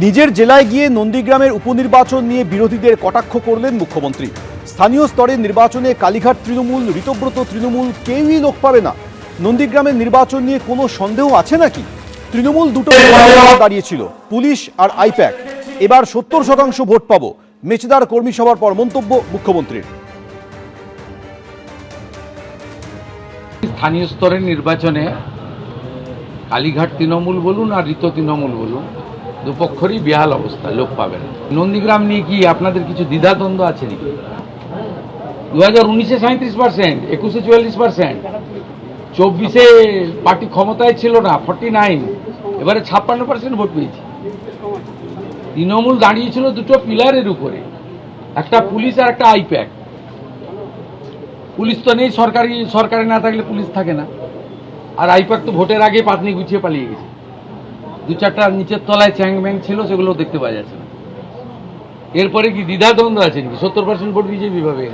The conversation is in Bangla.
নিজের জেলায় গিয়ে নন্দীগ্রামের উপনির্বাচন নিয়ে বিরোধীদের কটাক্ষ করলেন মুখ্যমন্ত্রী। স্থানীয় স্তরের নির্বাচনে কালীঘাট তৃণমূল, ঋতব্রত তৃণমূল কেউই লোক পাবে না। নন্দীগ্রামের নির্বাচন নিয়ে কোনো সন্দেহ আছে নাকি? তৃণমূল দুটো দাঁড়িয়েছিল, পুলিশ আর আইপ্যাক। এবার 70% ভোট পাবো, মেচেদার কর্মী সভার পর মন্তব্য মুখ্যমন্ত্রীর। স্থানীয় স্তরের নির্বাচনে কালীঘাট তৃণমূল বলুন আর ঋত তৃণমূল বলুন, দুপক্ষরই বেহাল অবস্থা, লোক পাবেন। নন্দীগ্রাম নিয়ে কি আপনাদের কিছু দ্বিধাদ্বন্দ্ব আছে নাকি? 2019-এ 37%, 21-এ 44%, 24-এ পার্টি ক্ষমতায় ছিল না, 49, এবারে 56% ভোট পেয়েছি। তৃণমূল দাঁড়িয়েছিল দুটো পিলারের উপরে, একটা পুলিশ আর একটা আইপ্যাক। পুলিশ তো নেই, সরকারে না থাকলে পুলিশ থাকে না। আর আইপ্যাক তো ভোটের আগে পাতনি গুছিয়ে পালিয়ে গেছে। দু চারটা নিচের তলায় চ্যাং ব্যাং ছিল, সেগুলো দেখতে পাওয়া যাচ্ছে না। এরপরে কি দ্বিধাদ্বন্দ্ব আছে নাকি? 70% ভোট বিজেপি পাবে।